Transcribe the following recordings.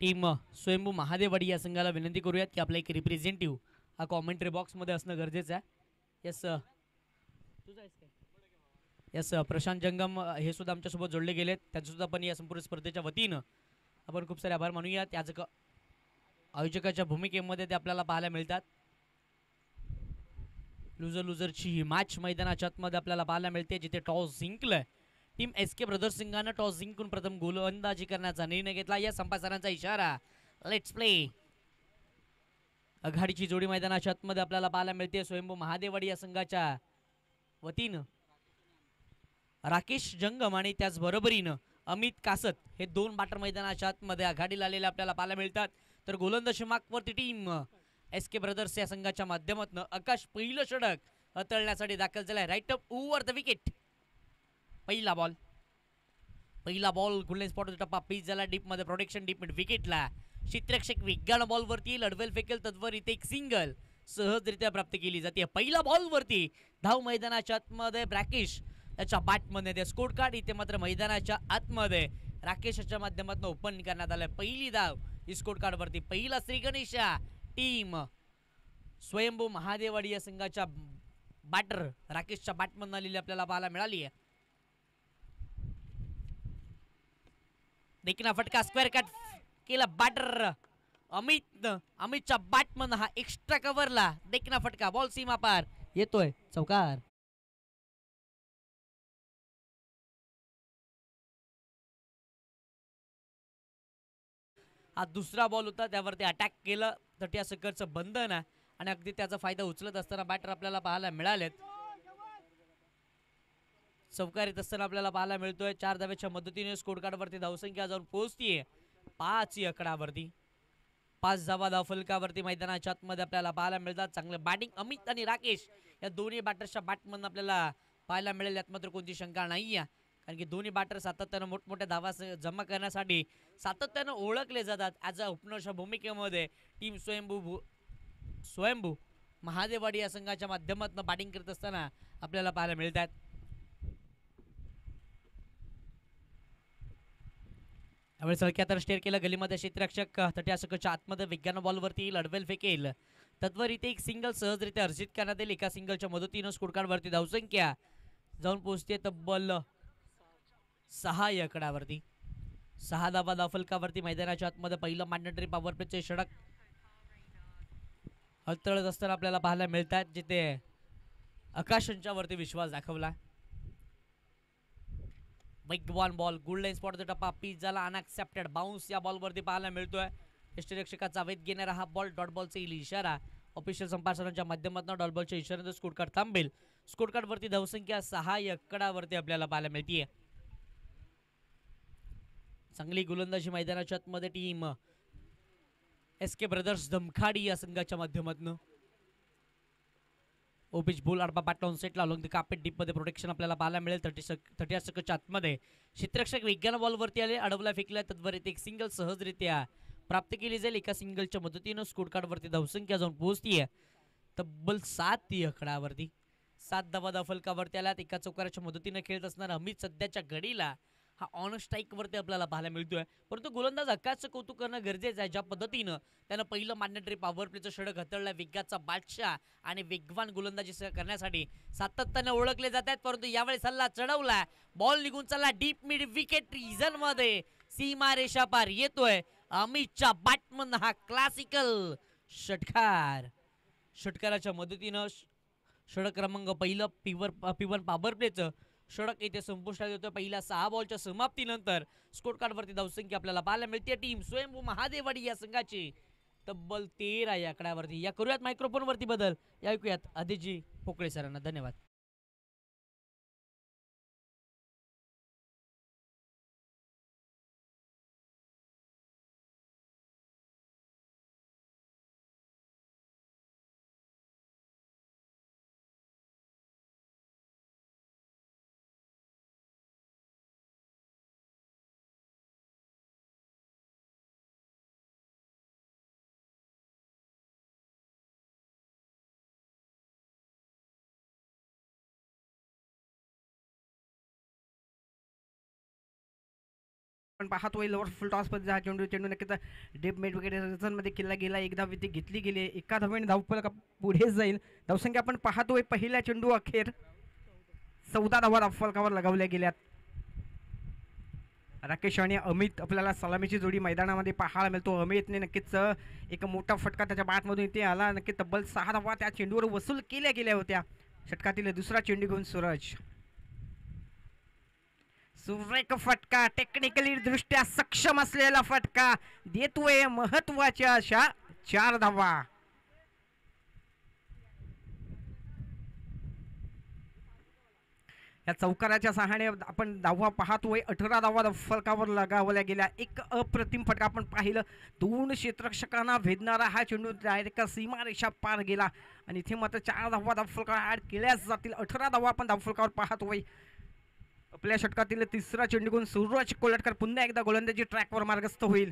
Team स्वयंभू महादेववाडी या संघाला विनंती करूयात की आपला एक रिप्रेझेंटेटिव्ह हा कॉमेंट्री बॉक्समध्ये असणं गरजेचं आहे. यस तुझं आहेस काय? यस प्रशांत जंगम हे सुद्धा आमच्यासोबत जोडले गेलेत. त्यांचंसुद्धा पण या संपूर्ण स्पर्धेच्या वतीनं आपण खूप सारे आभार मानूयात. याच आयोजकाच्या भूमिकेमध्ये ते आपल्याला पाहायला मिळतात. लुझर लुझरची ही मॅच मैदानाच्या आतमध्ये आपल्याला पाहायला मिळते, जिथे टॉस जिंकलंय टीम SK ब्रदर्स संघानं. टॉस जिंकून प्रथम गोलंदाजी करण्याचा निर्णय घेतला. या संपासनाचा इशारा. Let's play. आघाडीची जोडी मैदानाच्या आतमध्ये आपल्याला पाहायला मिळते. स्वयंभू महादेववाडी या संघाच्या वतीनं राकेश जंगम आणि त्याचबरोबरीनं अमित कासत हे दोन बॅटर मैदानाच्या आतमध्ये आघाडीला आलेले आपल्याला पाहायला मिळतात. तर गोलंदाजी मार्कवरती टीम SK ब्रदर्स या संघाच्या माध्यमातून आकाश पहिलं षटक हाताळण्यासाठी दाखल झालाय. Right up over the wicket. पहिला बॉल गुल्डन स्पॉट टप्पा पीच झाला डीपमध्ये. प्रोटेक्शन डीप विकेटला क्षेत्ररक्षक वेगानं बॉलवरती लढवेल फेकेल तत्वर इथे एक सिंगल सहजरित्या प्राप्त केली जाते. पहिला बॉलवरती धाव मैदानाच्या आतमध्ये राकेश याच्या बॅटमध्ये ते स्कोर कार्ड. इथे मात्र मैदानाच्या आतमध्ये राकेशच्या माध्यमातून ओपन करण्यात आलं. पहिली धाव ही स्कोर कार्डवरती. पहिला श्री गणेशा टीम स्वयंभू महादेववाडी या संघाच्या बॅटर राकेशच्या बॅटमधून आलेली आपल्याला पाहायला मिळाली आहे. देखील फटका स्क्वेअर कट केला बॅटर अमितच्या बॅटमधून हा एक्स्ट्रा कव्हरला देखना फटका. बॉल सीमा पार येतोय चौकार. हा दुसरा बॉल होता, त्यावरती अटॅक केलं तटिया सकरचं बंधन आहे आणि अगदी त्याचा फायदा उचलत असताना बॅटर आपल्याला पाहायला मिळालेत. चौकार येत असताना आपल्याला पाहायला मिळतोय. 4 धावेच्या मदतीने स्कोर कार्डवरती धावसंख्या जाऊन पोहोचतीये 5 आकडावरती. 5 धावा धावफलकावरती मैदानाच्या आतमध्ये आपल्याला पाहायला मिळतात. चांगलं बॅटिंग अमित आणि राकेश या दोन्ही बॅटर्सच्या बॅटमधून आपल्याला पाहायला मिळेल. यात मात्र कोणती शंका नाही आहे, कारण की दोन्ही बॅटर सातत्यानं मोठमोठ्या धावा जमा करण्यासाठी सातत्यानं ओळखले जातात. ॲज अ ओपनरच्या भूमिकेमध्ये टीम स्वयंभू महादेववाडी या संघाच्या माध्यमातून बॅटिंग करत असताना आपल्याला पाहायला मिळतात. त्यावेळेस सळक्यात स्टेअर केलं गलीमध्ये क्षेत्ररक्षक तटियासकच्या आतमध्ये विज्ञान बॉलवरती लढवेल फेकेल तत्वर इथे एक सिंगल सहजरित्या अर्जित करण्यात येईल. एका सिंगलच्या मदतीनं स्कोर कार्डवरती धावसंख्या जाऊन पोहोचते तब्बल 6 आकडावरती. 6 धावा धावफलकावरती मैदानाच्या आतमध्ये पहिलं मॅन्डेटरी पॉवर प्लेचे षटक हलतळत असताना आपल्याला पाहायला मिळतात, जिथे आकाशांच्या वरती विश्वास दाखवला. वेगवान बॉल गोल्डन स्पॉट टप्पा पीच झाला अनएक्सेप्टेड बाउन्स या बॉलवरती पाहायला मिळतोय. यष्टीरक्षकाचा वेध घेणारा हा बॉल डॉट बॉलचा येईल इशारा. ऑफिशियल संपादनाच्या माध्यमातून डॉट बॉलच्या इशाऱ्याने स्कोर कार्ड थांबेल. स्कोर कार्डवरती धावसंख्या 6 आकडावरती आपल्याला पाहायला मिळतीये. चांगली गोलंदाजी मैदानाच्या आतमध्ये टीम SK ब्रदर्स धमखाडी या संघाच्या माध्यमातून. ओपिच बॉल आडपा पाठवून सेटला अलोंग द कार्पेट डीपमध्ये प्रोटेक्शन आपल्याला पाहायला मिळेल. 30 सकच्या आतमध्ये क्षेत्ररक्षक वेगानं बॉलवरती आले, अडवला फेकला तद्वरीत एक सिंगल सहजरित्या प्राप्त केली जाईल. एका सिंगलच्या मदतीनं स्कोर कार्डवरती धावसंख्या जाऊन पोहोचतीये तब्बल 7 आकडावरती. 7 धावा धावफलकावरती आल्यात. एका चौकाराच्या मदतीनं खेळत असणारा अमित सध्याच्या घडीला हा ऑन स्ट्राईकवरती आपल्याला पाहायला मिळतोय. परंतु गोलंदाज आकाशचं कौतुक करणं गरजेचं आहे. ज्या पद्धतीनं त्यानं पहिलं मॅन्डेटरी पॉवर प्लेचं षटक हाताळलं. वेगाचा बादशाह आणि वेगवान गोलंदाजी करण्यासाठी सातत्यानं ओळखले जात आहेत, परंतु यावेळेस हल्ला चढवला. बॉल निघून चालला डीप मिड विकेट रिझन मध्ये. सीमा रेषा पार येतोय अमितच्या बॅटमन हा क्लासिकल षटकार. षटकाराच्या मदतीनं षटक क्रमांक पहिलं P1 पॉवर प्लेचं षटक इथे संपुष्टात येतोय. पहिल्या 6 बॉलच्या समाप्तीनंतर स्कोर कार्डवरती धावसंख्या आपल्याला पाहायला मिळते. टीम स्वयंभू महादेववाडी या संघाची तब्बल 13 आकड्यावरती. या करूयात मायक्रोफोनवरती बदल. या ऐकूयात आदिजी पोकळे सरांना. धन्यवाद. आपण पाहतोय लोअर फुल टॉस मध्ये हा चेंडू नक्कीच डीप मिड विकेट मध्ये केला गेला, एकदा विकेट घेतली गेली, एका धावेने धावफलक पुढे जाईल. धावसंख्या आपण पाहतोय पहिल्या चेंडू अखेर 14 धावा धावफलकावर लगावल्या गेल्यात. राकेश आणि अमित आपल्याला सलामीची जोडी मैदानामध्ये पाहायला मिळतो. अमितने नक्कीच एक मोठा फटका त्याच्या बॅटमधून इथे आला, नक्की तब्बल 6 धावा त्या चेंडूवर वसूल केल्या गेल्या होत्या. षटकातील दुसरा चेंडू घेऊन सूरज, सुरेख फटका, टेक्निकली दृष्ट्या सक्षम असलेला फटका देतोय महत्वाच्या अशा 4 धावा. या चौकाराच्या सहाय्याने आपण धावा पाहतोय. 18 धावा फलकावर लगावल्या गेल्या. एक अप्रतिम फटका आपण पाहिलं, 2 क्षेत्ररक्षकांना भेदणारा हा चेंडू डायरेक्ट सीमारेषा पार गेला आणि इथे मात्र 4 धावा धावफलकावर ऍड केल्याच जातील. 18 धावा आपण धावफलकावर पाहतोय. आपल्या षटकातील तिसरा चेंडू घेऊन सूरज कोलटकर पुन्हा एकदा गोलंदाजी ट्रॅकवर मार्गस्थ होईल.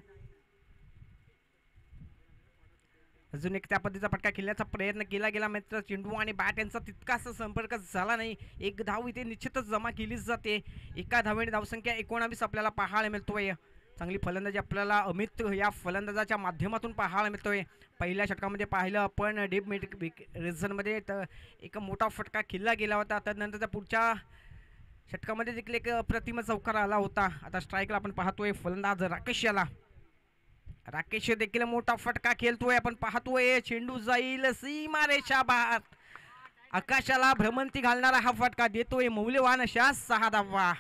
अजून एक त्या पद्धतीचा फटका खेळण्याचा प्रयत्न केला गेला, मात्र चेंडू आणि बॅट यांचा तितकासा संपर्क झाला नाही. एक धाव इथे निश्चितच जमा केलीच जाते. एका धावेने धावसंख्या 19 आपल्याला पाहायला मिळतोय. चांगली फलंदाजी आपल्याला अमित या फलंदाजाच्या माध्यमातून पाहायला मिळतोय. पहिल्या षटकामध्ये पाहिलं आपण डीप मिड रिझनमध्ये एक मोठा फटका खेळला गेला होता. त्यानंतरच्या पुढच्या षटकामध्ये देखील एक अप्रतिम चौकार आला होता. आता स्ट्राईकला आपण पाहतोय फलंदाज राकेश याला. राकेश देखील मोठा फटका खेळतोय. आपण पाहतोय चेंडू जाईल सीमारेषा बाहेर. आकाशाला भ्रमंती घालणारा हा फटका देतोय मौल्यवान अशा 6 धावा.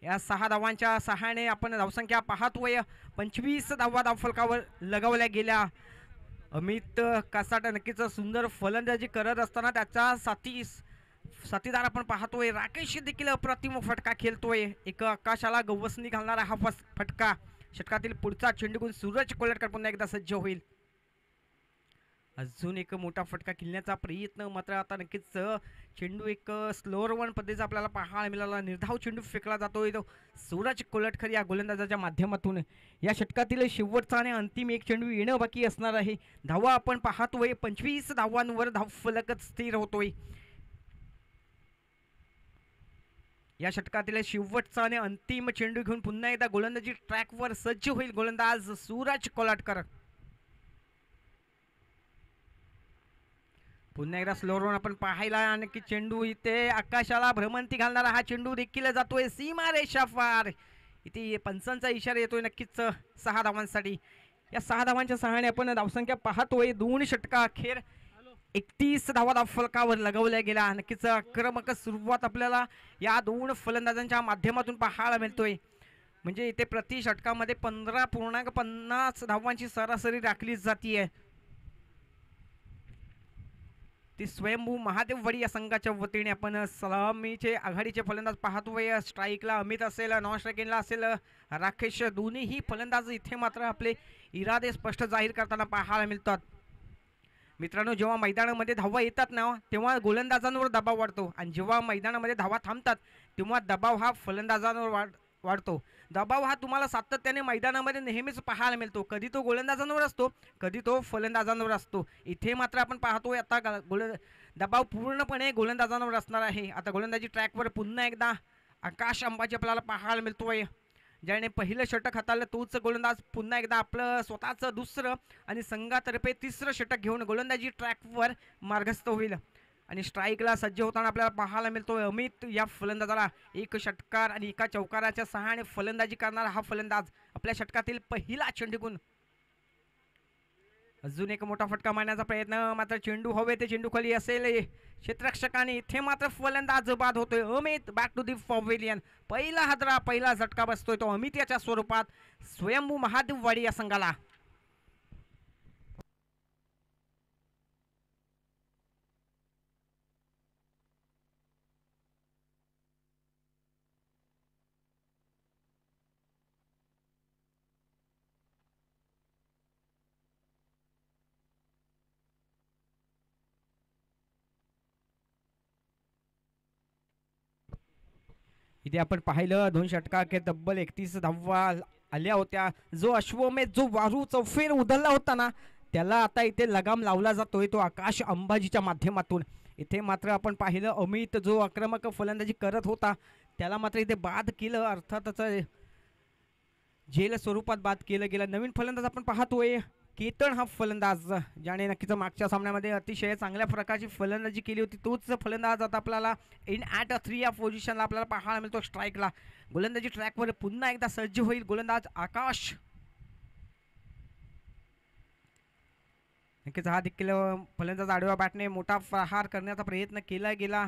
या 6 धावांच्या सहाय्याने आपण धावसंख्या पाहतोय 25 धावा धावफलकावर लगावल्या गेल्या. अमित कासाट नक्कीच सुंदर फलंदाजी करत असताना त्याचा साथीदार आपण पाहतोय राकेश देखील अप्रतिम फटका खेळतोय. एक आकाशाला गवसणी घालणारा हा फटका. षटकातील पुढचा चेंडू घेऊन सूरज कोलटकर पुन्हा एकदा सज्ज होईल. अजून एक मोठा फटका खेळण्याचा प्रयत्न, मात्र आता नक्कीच चेंडू एक स्लोअर वन पद्धतीचा आपल्याला पाहायला मिळाला. निर्धाव चेंडू फेकला जातोय तो सूरज कोलटकर या गोलंदाजाच्या माध्यमातून. या षटकातील शेवटचा आणि अंतिम एक चेंडू येणं बाकी असणार आहे. धावा आपण पाहतोय 25 धावांवर धावफलक स्थिर होतोय. या षटकातील शेवटचा आणि अंतिम चेंडू घेऊन पुन्हा एकदा गोलंदाजी ट्रॅकवर सज्ज होईल गोलंदाज सूरज कोलटकर. पुन्हा एकदा स्लोअर आपण पाहायला आणि की चेंडू इथे आकाशाला भ्रमंती घालणारा हा चेंडू देखील जातोय सीमारेषा पार. इथे पंचांचा इशारा येतोय नक्कीच 6 धावांसाठी. या 6 धावांच्या सहाय्याने आपण धावसंख्या पाहतोय 2 षटका अखेर 31 धावा धावफलकावर लगावल्या गेल्या. नक्कीच आक्रमक सुरुवात आपल्याला या 2 फलंदाजांच्या माध्यमातून पाहायला मिळतोय. म्हणजे इथे प्रति षटकामध्ये 15.50 धावांची सरासरी राखली जातीये. ती स्वयंभू महादेववाडी या संघाच्या वतीने आपण सलामीचे आघाडीचे फलंदाज पाहतोय. स्ट्राईकला अमित असेल, नॉन स्ट्राईकिंगला असेल राकेश. दोन्हीही फलंदाज इथे मात्र आपले इरादे स्पष्ट जाहीर करताना पाहायला मिळतात. मित्रांनो, जेव्हा मैदानामध्ये धावा येतात ना तेव्हा गोलंदाजांवर दबाव वाढतो आणि जेव्हा मैदानामध्ये धावा थांबतात तेव्हा दबाव हा फलंदाजांवर वाढतो. दबाव हा तुम्हाला सातत्याने मैदानामध्ये नेहमीच पाहायला मिळतो. कधी तो गोलंदाजांवर असतो, कधी तो फलंदाजांवर असतो. इथे मात्र आपण पाहतोय आता दबाव पूर्णपणे गोलंदाजांवर असणार आहे. आता गोलंदाजी ट्रॅकवर पुन्हा एकदा आकाश अंबाजी आपल्याला पाहायला मिळतोय. ज्याने पहिलं षटक हाताळलं तोच गोलंदाज पुन्हा एकदा आपलं स्वतःचं दुसरं आणि संघातर्फे तिसरं षटक घेऊन गोलंदाजी ट्रॅकवर मार्गस्थ होईल. आणि स्ट्राईकला सज्ज होताना आपल्याला पाहायला मिळतोय अमित या फलंदाजाला. 1 षटकार आणि एका चौकाराच्या सहाय्याने फलंदाजी करणारा हा फलंदाज आपल्या षटकातील पहिला चेंडू गुण. अजून एक मोठा फटका मारण्याचा प्रयत्न, मात्र चेंडू हवे ते चेंडू खाली असेल क्षेत्ररक्षकाने. इथे मात्र फलंदाज बाद होतोय. Amit back to the pavilion. पहिला हादरा, पहिला झटका बसतोय तो अमित याच्या स्वरूपात स्वयंभू महादेववाडी या संघाला. इथे आपण पाहिलं 2 षटका अखेर तब्बल 31 धावा आल्या होत्या. जो अश्वमेध जो वारू चौफेर उधळला होता ना त्याला आता इथे लगाम लावला जातोय तो आकाश अंबाजीच्या माध्यमातून. इथे मात्र आपण पाहिलं अमित जो आक्रमक फलंदाजी करत होता त्याला मात्र इथे बाद केलं. अर्थातच झेल स्वरूपात बाद केलं गेलं. नवीन फलंदाज आपण पाहतोय केतन हा फलंदाज, ज्याने नक्कीच मागच्या सामन्यामध्ये अतिशय चांगल्या प्रकारची फलंदाजी केली होती. तोच फलंदाज आता आपल्याला इन ॲट 3 या पोझिशनला आपल्याला पाहायला मिळतो. स्ट्राईकला गोलंदाजी ट्रॅकवर पुन्हा एकदा सज्ज होईल गोलंदाज आकाश. नक्कीच हा देखील फलंदाज आडव्या बॅटने मोठा प्रहार करण्याचा प्रयत्न केला गेला,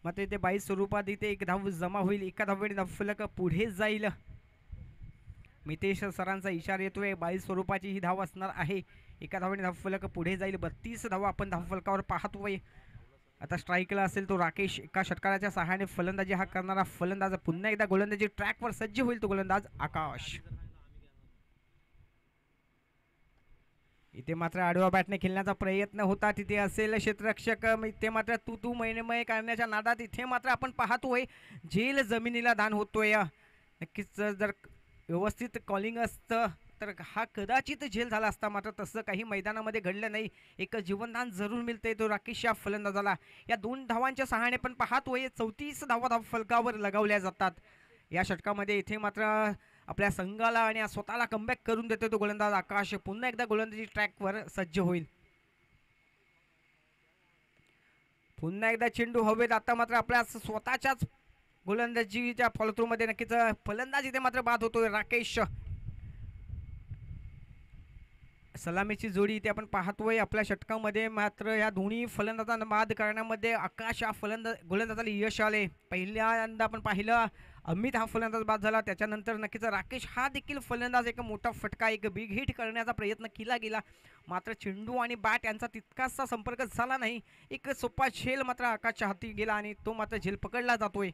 मात्र इथे 22 स्वरूपात इथे एक धाव जमा होईल. एका धावेने धावफलक पुढे जाईल. मितेश सरांचा इशारा येतोय, 22 स्वरूपाची ही धाव असणार आहे. एका धावेने धावफलक पुढे जाईल. 32 धावा आपण धावफलकावर पाहतोय. आता स्ट्राईकला असेल तो राकेश. एका षटकाराच्या सहाय्याने फलंदाजी हा करणारा फलंदाज पुन्हा एकदा गोलंदाजी ट्रॅकवर सज्ज होईल तो गोलंदाज आकाश. इथे मात्र आडव्या बॅटने खेळण्याचा प्रयत्न होता. तिथे असेल क्षेत्ररक्षक. इथे मात्र तू मैनमय करण्याच्या नादात इथे मात्र आपण पाहतोय झेल जमिनीला दान होतोय. नक्कीच जर व्यवस्थित कॉलिंग असतं तर हा कदाचित झेल झाला असता, मात्र तसं काही मैदानामध्ये घडलं नाही. एक जीवनदान जरूर मिळतंय तो राकेश या फलंदाजाला. या 2 धावांच्या सहाय्याने पण पाहतोय 34 धावा धावफलकावर लगावल्या जातात या षटकामध्ये. इथे मात्र आपल्या संघाला आणि स्वतःला कमबॅक करून देतो तो गोलंदाज आकाश. पुन्हा एकदा गोलंदाजी ट्रॅकवर सज्ज होईल. पुन्हा एकदा चेंडू हवेत. आता मात्र आपल्या स्वतःच्याच गोलंदाजीच्या फॉलोथ्रूमध्ये नक्कीच फलंदाज इथे मात्र बाद होतोय राकेश. सलामीची जोडी इथे आपण पाहतोय आपल्या षटकामध्ये. मात्र या दोन्ही फलंदाजांना बाद करण्यामध्ये आकाश या गोलंदाजाला यश आले. पहिल्यांदा आपण पाहिलं अमित हा फलंदाज बाद झाला, त्याच्यानंतर नक्कीच राकेश हा देखील फलंदाज एक मोठा फटका, एक बिग हिट करण्याचा प्रयत्न केला गेला. मात्र चेंडू आणि बॅट यांचा तितकासा संपर्क झाला नाही. एक सोपा झेल मात्र आकाशच्या हाती गेला आणि तो मात्र झेल पकडला जातोय.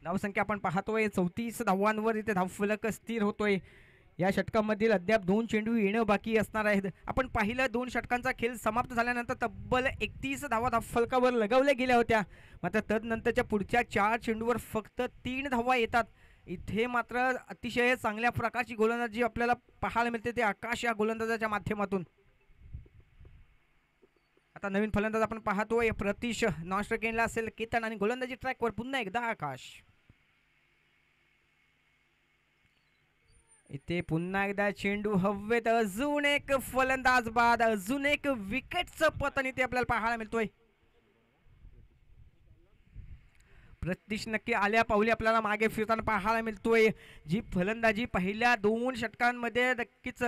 धावसंख्या आपण पाहतोय 34 धावांवर इथे धावफलक स्थिर होतोय. या षटकामधील अद्याप 2 चेंडू येणं बाकी असणार आहेत. आपण पाहिलं 2 षटकांचा खेळ समाप्त झाल्यानंतर तब्बल 31 धावा धावफलकावर लगावल्या गेल्या होत्या. मात्र तदनंतरच्या पुढच्या 4 चेंडूवर फक्त 3 धावा येतात. इथे मात्र अतिशय चांगल्या प्रकारची गोलंदाजी आपल्याला पाहायला मिळते ते आकाश या गोलंदाजाच्या माध्यमातून. आता नवीन फलंदाज आपण पाहतोय प्रतीश. नॉन स्ट्रायकिंगला असेल केतन आणि गोलंदाजी ट्रॅकवर पुन्हा एकदा आकाश. इथे पुन्हा एकदा चेंडू हवेत. अजून एक फलंदाज बाद, अजून एक विकेटचं पतन इथे आपल्याला पाहायला मिळतोय. प्रतीश नक्की आल्या पावली आपल्याला मागे फिरताना पाहायला मिळतोय. जी फलंदाजी पहिल्या 2 षटकांमध्ये नक्कीच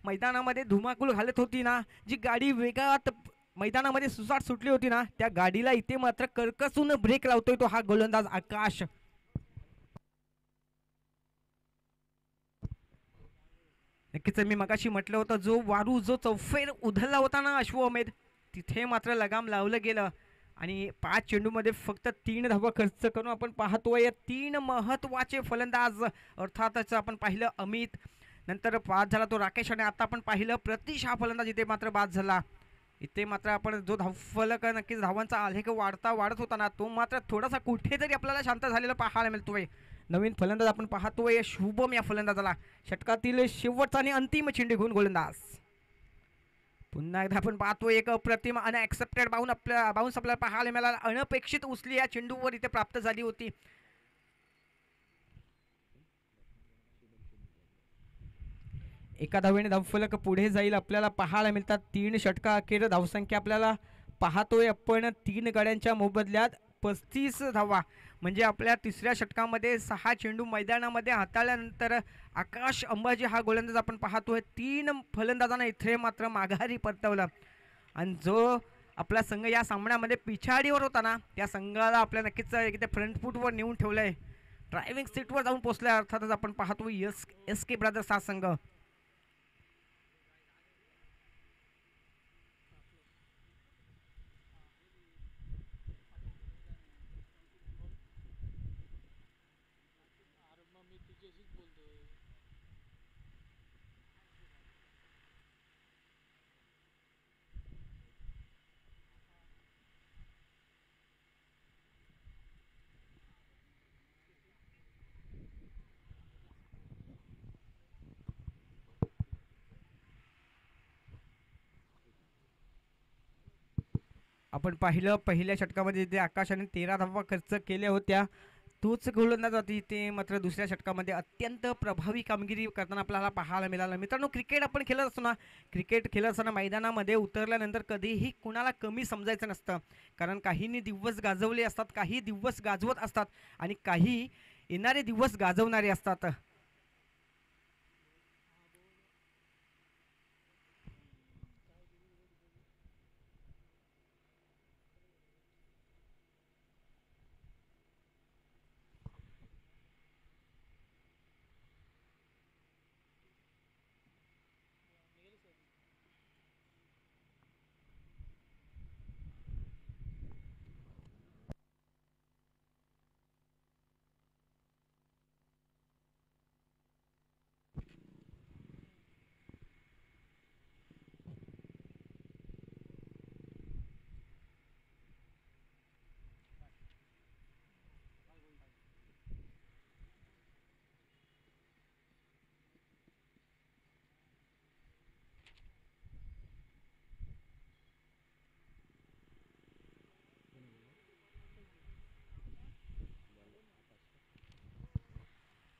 मैदानामध्ये धुमाकूळ घालत होती ना, जी गाडी वेगात मैदानामध्ये सुसाट सुटली होती ना, त्या गाडीला इथे मात्र कर्कसून ब्रेक लावतोय तो हा गोलंदाज आकाश. नक्कीच मी मगाशी म्हटलं होतं जो चौफेर उधळला होता ना अश्वमेध, तिथे मात्र लगाम लावलं गेलं आणि 5 चेंडूमध्ये फक्त 3 धावा खर्च करून आपण पाहतोय 3 महत्त्वाचे फलंदाज. अर्थातच आपण पाहिलं अमित, नंतर बाद झाला तो राकेश आणि आता आपण पाहिलं प्रतीश हा फलंदाज इथे मात्र बाद झाला. इथे मात्र आपण जो धावफलक नक्कीच धावांचा आलेख वाढत होता ना, तो मात्र थोडासा कुठेतरी आपल्याला शांत झालेला पाहायला मिळतोय. नवीन फलंदाज आपण पाहतोय शुभम या फलंदाजाला. षटकातील शेवटचा आणि अंतिम चेंडू घेऊन गोलंदाज. पुन्हा एकदा आपण पाहतोय एक अप्रतिम अनएक्सेप्टेड बाउन्स आपल्याला पाहायला मिळाला. अनपेक्षित उचली या चेंडूवर इथे प्राप्त झाली होती. एका धावेने धावफलक पुढे जाईल आपल्याला पाहायला मिळतात. 3 षटका अखेर धावसंख्या आपल्याला पाहतोय आपण 3 गड्यांच्या मोबदल्यात 35 धावा. म्हणजे आपल्या 3ऱ्या षटकामध्ये 6 चेंडू मैदानामध्ये हाताळल्यानंतर आकाश अंबाजी हा गोलंदाज आपण पाहतोय 3 फलंदाजांना इथे मात्र माघारी परतवलं. आणि जो आपला संघ या सामन्यामध्ये पिछाडीवर होता ना, त्या संघाला आपल्या नक्कीच इथे फ्रंट फूटवर नेऊन ठेवलंय. ड्रायव्हिंग सीटवर जाऊन पोहोचलाय. अर्थातच आपण पाहतोय एस के ब्रदर्स हा संघ. आपण पाहिलं पहिल्या षटकामध्ये इथे आकाशाने 13 धावा खर्च केल्या होत्या. तोच गोलंदाज होती ते मात्र दुसऱ्या षटकामध्ये अत्यंत प्रभावी कामगिरी करताना आपल्याला पाहायला मिळालं. मित्रांनो, क्रिकेट आपण खेळत असतो ना, क्रिकेट खेळत असताना मैदानामध्ये उतरल्यानंतर कधीही कुणाला कमी समजायचं नसतं. कारण काहींनी दिवस गाजवले असतात, काही दिवस गाजवत असतात आणि काही येणारे दिवस गाजवणारे असतात.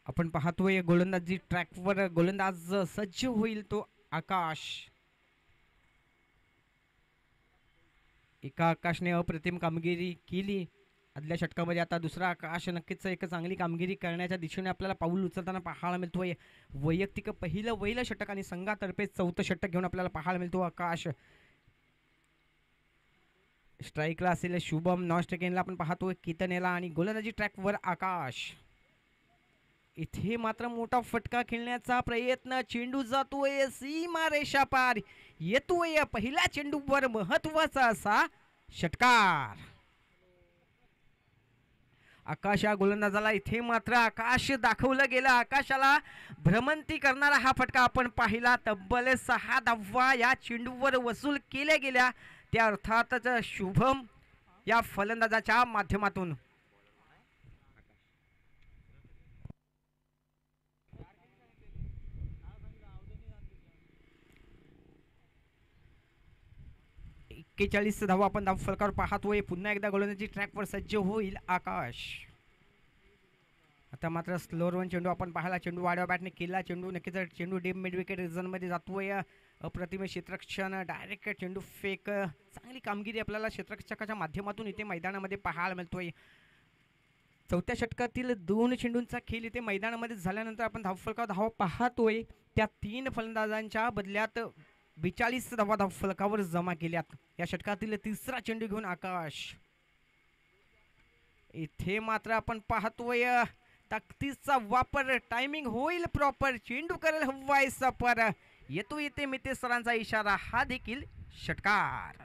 आपण पाहतोय गोलंदाजी ट्रॅकवर गोलंदाज सज्ज होईल तो आकाश. एका आकाशने अप्रतिम कामगिरी केली आदल्या षटकामध्ये. आता दुसरा आकाश नक्कीच एक चांगली कामगिरी करण्याच्या दिशेने आपल्याला पाऊल उचलताना पाहायला वैयक्तिक पहिलं षटक आणि संघातर्फे चौथं षटक घेऊन आपल्याला पाहायला मिळतो आकाश. स्ट्राईकला असेल शुभम, नॉन स्ट्राईकिंगला आपण पाहतोय केतनेला आणि गोलंदाजी ट्रॅकवर आकाश. इथे मात्र मोठा फटका खेळण्याचा प्रयत्न, चेंडू जातोय सीमा रेषा पार, येतोय पहिल्या चेंडूवर महत्वाचा असा षटकार. आकाश या गोलंदाजाला इथे मात्र आकाश दाखवलं गेलं. आकाशाला भ्रमंती करणारा हा फटका आपण पाहिला. तब्बल 6 धावा या चेंडूवर वसूल केल्या गेल्या, त्या अर्थातच शुभम या फलंदाजाच्या माध्यमातून. एक्केचाळीस धावा आपण धाव फलकावर पाहतोय. पुन्हा एकदा गोलंदाजी ट्रॅकवर सज्ज होईल आकाश. आता मात्र स्लोअर वन चेंडू आपण पाहिला. चेंडू वाढवा बॅटने केला. चेंडू नक्कीच चेंडू डीप मिड विकेट रिझनमध्ये जातोय. अप्रतिम क्षेत्ररक्षण, डायरेक्ट चेंडू फेक, चांगली कामगिरी आपल्याला क्षेत्ररक्षकाच्या माध्यमातून इथे मैदानामध्ये पाहायला मिळतोय. चौथ्या षटकातील 2 चेंडूंचा खेळ इथे मैदानामध्ये झाल्यानंतर आपण धावफलकावर धावा पाहतोय. त्या 3 फलंदाजांच्या बदल्यात 42 धावा धावफलकावर जमा केल्यात. या षटकातील तिसरा चेंडू घेऊन आकाश. इथे मात्र आपण पाहतोय ताकदीचा वापर, टायमिंग होईल प्रॉपर, चेंडू करेल हवाई सफर, येतो येते मिते सरांचा इशारा, हा देखील षटकार.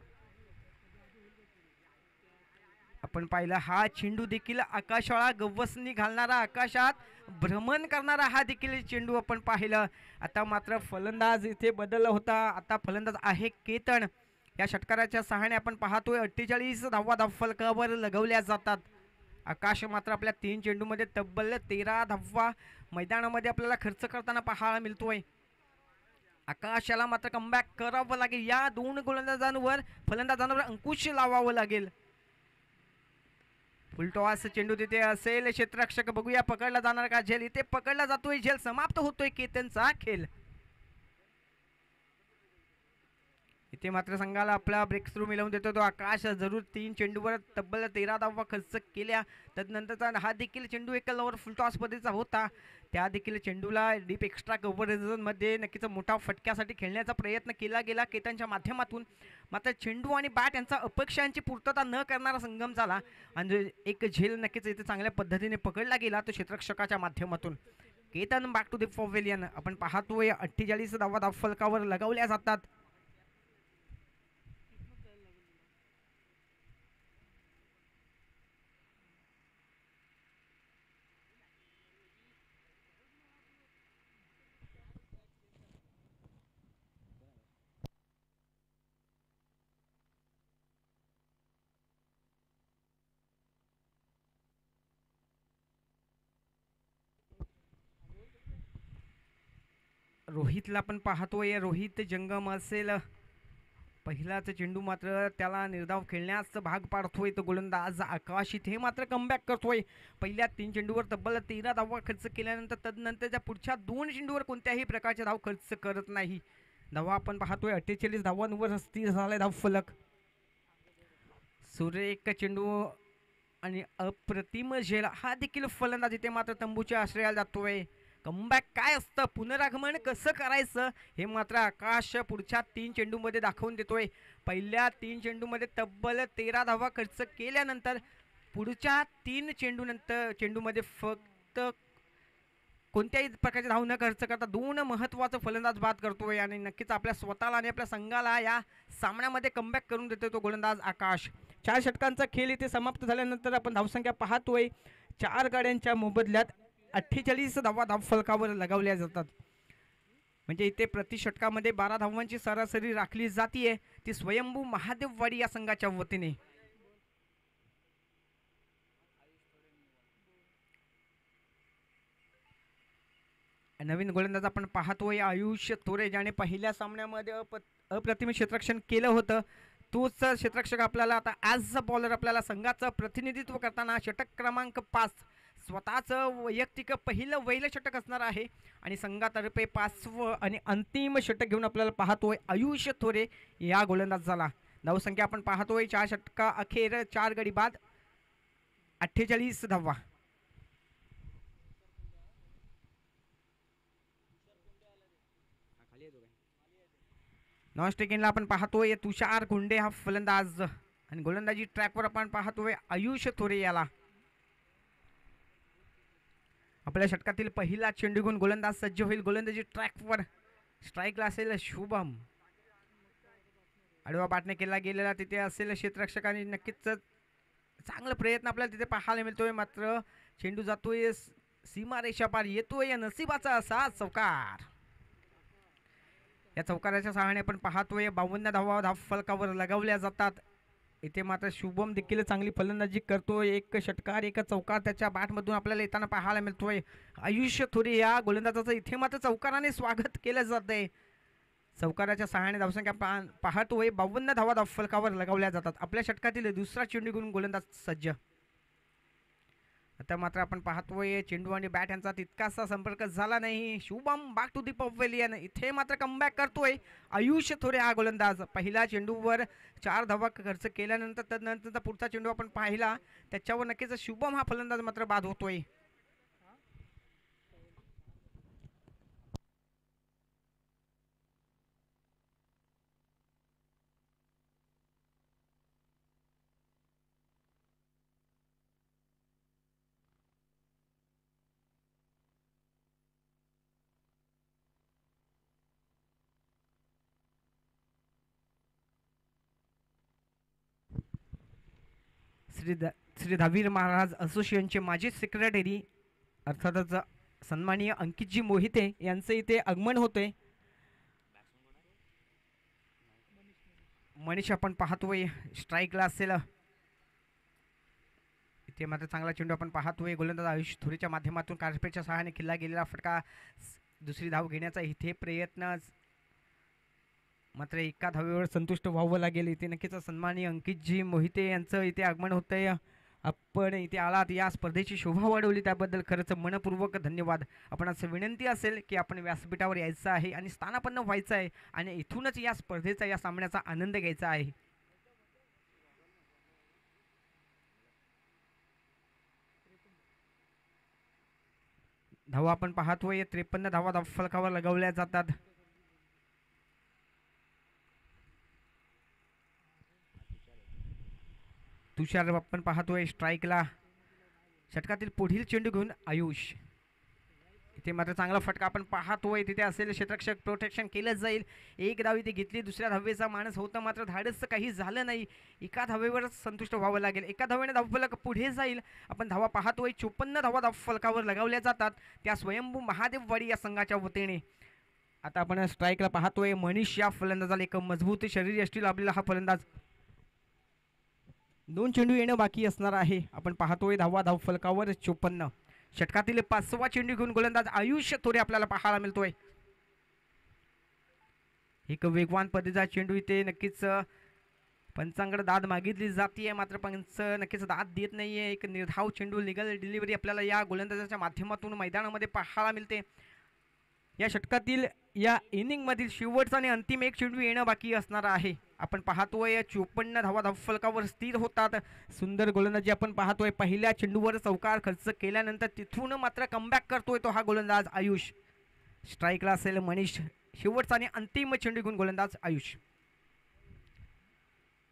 आपण पाहिला हा चेंडू देखील आकाशाला गवसणी घालणारा, आकाशात भ्रमण करणारा हा देखील चेंडू आपण पाहिलं. आता मात्र फलंदाज इथे बदलला होता. आता फलंदाज आहे केतन. या षटकाराच्या सहाय्याने आपण पाहतोय 48 धावा धावफलकावर लगवल्या जातात. आकाश मात्र आपल्या 3 चेंडूमध्ये तब्बल 13 धावा मैदानामध्ये आपल्याला खर्च करताना पाहायला मिळतोय. आकाशाला मात्र कमबॅक करावं लागेल. या 2 गोलंदाजांवर फलंदाजांवर अंकुश लावावं लागेल. फुलटॉस चेंडू तिथे असेल, क्षेत्ररक्षक बघूया पकडला जाणार का झेल. इथे पकडला जातोय झेल, समाप्त होतोय केतनचा खेळ. इथे मात्र संघाला आपला ब्रेक थ्रू मिळवून देतो तो आकाश. जरूर 3 चेंडूवर तब्बल 13 धावा खर्च केल्या. तदनंतरचा हा देखील चेंडू एका लवर फुलटॉस पद्धतीचा होता. त्या देखील चेंडूला डीप एक्स्ट्रा कव्हर मध्ये नक्कीच मोठा फटक्यासाठी खेळण्याचा प्रयत्न केला गेला केतनच्या माध्यमातून. मात्र चेंडू आणि बॅट यांचा अपेक्षांची पूर्तता न करणारा संगम झाला आणि एक झेल नक्कीच इथे चांगल्या पद्धतीने पकडला गेला तो क्षेत्ररक्षकाच्या माध्यमातून. Ketan back to the pavilion. आपण पाहतोय 48 धावा धावफलकावर लगवल्या जातात. रोहितला आपण पाहतोय. रोहित जंगम असेल, पहिलाच चेंडू मात्र त्याला निर्धाव खेळण्यास भाग पाडतोय तो गोलंदाज आकाश. इथे मात्र कमबॅक करतोय. पहिल्या 3 चेंडूवर तब्बल 13 धावा खर्च केल्यानंतर तदनंतरच्या पुढच्या 2 चेंडूवर कोणत्याही प्रकारचे धाव खर्च करत नाही. धावा आपण पाहतोय 48 धावांवर स्थिर झालाय धाव फलक. सुरेख चेंडू आणि अप्रतिम झेल हा देखील फलंदाज इथे मात्र तंबूच्या आश्रयाला जातोय. कमबॅक काय असतं, पुनरागमन कसं करायचं हे मात्र आकाश पुढच्या 3 चेंडूमध्ये दाखवून देतोय. पहिल्या 3 चेंडूमध्ये तब्बल 13 धावा खर्च केल्यानंतर पुढच्या 3 चेंडूमध्ये फक्त कोणत्याही प्रकारचे धाव न खर्च करता 2 महत्त्वाचं फलंदाज बाद करतोय आणि नक्कीच आपल्या स्वतःला आणि आपल्या संघाला या सामन्यामध्ये कमबॅक करून देतोय तो गोलंदाज आकाश. 4 षटकांचा खेळ इथे समाप्त झाल्यानंतर आपण धावसंख्या पाहतोय 4 गाड्यांच्या मोबदल्यात 48 धावा धावफलकावर लगावल्या जातात. म्हणजे इथे प्रति षटकामध्ये 12 धावांची सरासरी राखली जातीये ती स्वयंभू महादेववाडी या संघाच्या वतीने. नवीन गोलंदाज आपण पाहतोय आयुष थोरे, ज्याने पहिल्या सामन्यामध्ये अप्रतिम क्षेत्ररक्षण केलं होतं. तोच क्षेत्ररक्षक आपल्याला आता ॲज अ बॉलर आपल्याला संघाचं प्रतिनिधित्व करताना षटक क्रमांक 5 स्वतःचं वैयक्तिक पहिलं वैल षटक असणार आहे आणि संघातर्फे 5वं आणि अंतिम षटक घेऊन आपल्याला पाहतोय आयुष थोरे या गोलंदाजाला. धावसंख्या आपण पाहतोय 4 षटका अखेर 4 गडी बाद 48 धावा. नॉन स्ट्रायकिंगला आपण पाहतोय तुषार गुंडे हा फलंदाज आणि गोलंदाजी ट्रॅकवर आपण पाहतोय आयुष थोरे याला. आपल्या षटकातील पहिला चेंडू घेऊन गोलंदाज सज्ज होईल. गोलंदाजी ट्रॅकवर स्ट्राईकला असेल शुभम. आडवा बाटने केला गेलेला तिथे असेल क्षेत्ररक्षकांनी. नक्कीच चांगला प्रयत्न आपल्याला तिथे पाहायला मिळतोय. मात्र चेंडू जातोय सीमारेषा पार, येतोय नशिबाचा असा चौकार. या चौकाराच्या सहाय्याने आपण पाहतोय 52 धावा धावफलकावर लगावल्या जातात. इथे मात्र शुभम देखील चांगली फलंदाजी करतोय. 1 षटकार 1 चौकार त्याच्या बॅटमधून आपल्याला येताना पाहायला मिळतोय. आयुष्य थोरे या गोलंदाजाचं इथे मात्र चौकाराने स्वागत केलं जातंय. चौकाराच्या सहाय्याने धावसंख्या पाहतोय 52 धावा धावफलकावर लगावल्या जातात. आपल्या षटकातील दुसरा चेंडू घेऊन गोलंदाज सज्ज. आता मात्र आपण पाहतोय चेंडू आणि बॅट यांचा तितकासा संपर्क झाला नाही. Shubham back to the pavilion. इथे मात्र कमबॅक करतोय आयुष थोरे हा गोलंदाज. पहिल्या चेंडूवर 4 धावा खर्च केल्यानंतर तदनंतरचा पुढचा चेंडू आपण पाहिला त्याच्यावर नक्कीच शुभम हा फलंदाज मात्र बाद होतोय. श्री धावीर महाराज असोसिएशनचे माजी सेक्रेटरी अर्थातच सन्माननीय अंकितजी मोहिते यांचे इथे आगमन होते. मनीष आपण पाहतोय स्ट्राईकला असेल. इथे मात्र चांगला चेंडू आपण पाहतोय. गोलंदाज आयुष थोरेच्या माध्यमातून कार्पेटच्या सहाय्याने खेळला गेलेला फटका. दुसरी धाव घेण्याचा इथे प्रयत्न, मात्र 1 धावेवर संतुष्ट व्हावं लागेल. इथे नक्कीच सन्माननीय अंकितजी मोहिते यांचं इथे आगमन होतंय. आपण इथे आलात, या स्पर्धेची शोभा वाढवली त्याबद्दल खरंच मनपूर्वक धन्यवाद. आपण असं विनंती असेल की आपण व्यासपीठावर यायचं आहे आणि स्थानापन्न व्हायचं आहे आणि इथूनच या स्पर्धेचा या सामन्याचा आनंद घ्यायचा आहे. धावा आपण पाहतोय 53 धावा धावफलकावर लगावल्या जातात. तुषार आपण पाहतोय स्ट्राईकला. षटकातील पुढील चेंडू घेऊन आयुष. इथे मात्र चांगला फटका आपण पाहतोय. तिथे असेल क्षेत्ररक्षक प्रोटेक्शन केलं जाईल. 1 धाव इथे घेतली. दुसऱ्या धावेचा मानस होता मात्र धाडस काही झालं नाही. 1 धावेवरच संतुष्ट व्हावं लागेल. 1 धावेने धावफलक पुढे जाईल. आपण धावा पाहतोय 54 धावा धावफलकावर लगावल्या जातात त्या स्वयंभू महादेववाडी या संघाच्या वतीने. आता आपण स्ट्राईकला पाहतोय मनीष या फलंदाजाला. एक मजबूत शरीरयष्टी लाभलेला हा फलंदाज. 2 चेंडू येणं बाकी असणार आहे. आपण पाहतोय धावा धावफलकावर 54. षटकातील 5वा चेंडू घेऊन गोलंदाज आयुष थोरे आपल्याला पाहायला मिळतोय. एक वेगवान पद्धतीचा चेंडू इथे नक्कीच पंचांकडे दाद मागितली जाते, मात्र पंच नक्कीच दाद देत नाहीये. एक निर्धाव चेंडू लिगल डिलिव्हरी आपल्याला या गोलंदाजाच्या माध्यमातून मैदानामध्ये पाहायला मिळते. या षटकातील या इनिंगमधील शेवटचा आणि अंतिम एक चेंडू येणं बाकी असणार आहे. आपण पाहतोय 54 धावा धावफलकावर स्थिर होतात. सुंदर गोलंदाजी आपण पाहतोय. पहिल्या चेंडूवर चौकार खर्च केल्यानंतर तिथून मात्र कमबॅक करतोय तो हा गोलंदाज आयुष. स्ट्राईकला असेल मनीष. शेवटचा आणि अंतिम चेंडू घेऊन गोलंदाज आयुष.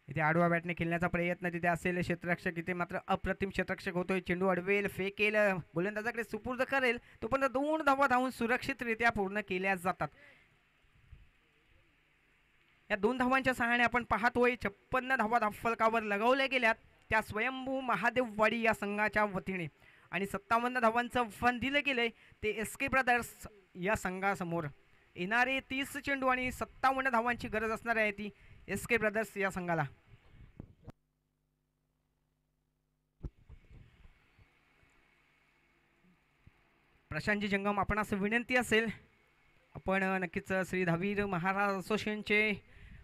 इथे आडवा बॅटने खेळण्याचा प्रयत्न तिथे असेल. क्षेत्ररक्षक इथे मात्र अप्रतिम क्षेत्ररक्षक होतोय. चेंडू अडवेल, फेकेल, गोलंदाजाकडे सुपूर्द करेल, तोपर्यंत 2 धावा धावून सुरक्षितरित्या पूर्ण केल्या जातात. या 2 धावांच्या सहाय्याने आपण पाहतोय 56 धावा धावफलकावर लगावल्या गेल्यात त्या स्वयंभू महादेववाडी या संघाच्या वतीने, आणि 57 धावांचं फन दिलं गेलंय ते एसके ब्रदर्स या संघासमोर. येणारे 30 चेंडू आणि 57 धावांची गरज असणार आहे ती एसके ब्रदर्स या संघाला. प्रशांतजी जंगम, आपणास विनंती असेल, आपण नक्कीच श्री धावीर महाराज असोसिएशनचे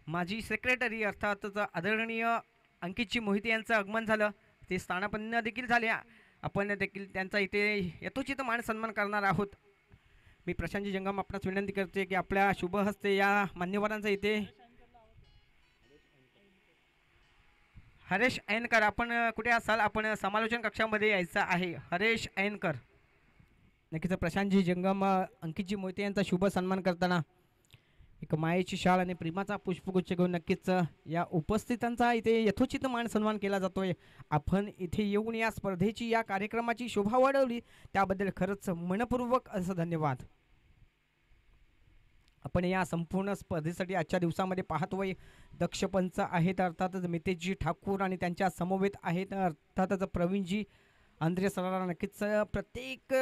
माजी सेक्रेटरी अर्थातच आदरणीय अंकितजी मोहिते यांचं आगमन झालं, ते स्थानापन्न देखील झाले. आपण देखील त्यांचा इथे यथोचित मान सन्मान करणार आहोत. मी प्रशांतजी जंगम आपणास विनंती करते की आपल्या शुभ हस्ते या मान्यवरांचा इथे हरेश ऐनकर, आपण कुठे असाल? आपण समालोचन कक्षामध्ये यायचं आहे. हरेश ऐनकर. नक्कीच प्रशांतजी जंगम अंकितजी मोहिते यांचा शुभ सन्मान करताना एक मायेची शाळ आणि प्रेमाचा पुष्पगुच्छ घेऊन नक्कीच या उपस्थितांचा इथे यथोचित मान सन्मान केला जातोय. आपण इथे येऊन या स्पर्धेची या कार्यक्रमाची शोभा वाढवली त्याबद्दल खरंच मनपूर्वक असं धन्यवाद. आपण या संपूर्ण स्पर्धेसाठी आजच्या दिवसामध्ये पाहतोय दक्ष पंच आहेत अर्थातच मितेशजी ठाकूर, आणि त्यांच्या समवेत आहेत अर्थातच प्रवीणजी आंध्रे सरांना. नक्कीच प्रत्येक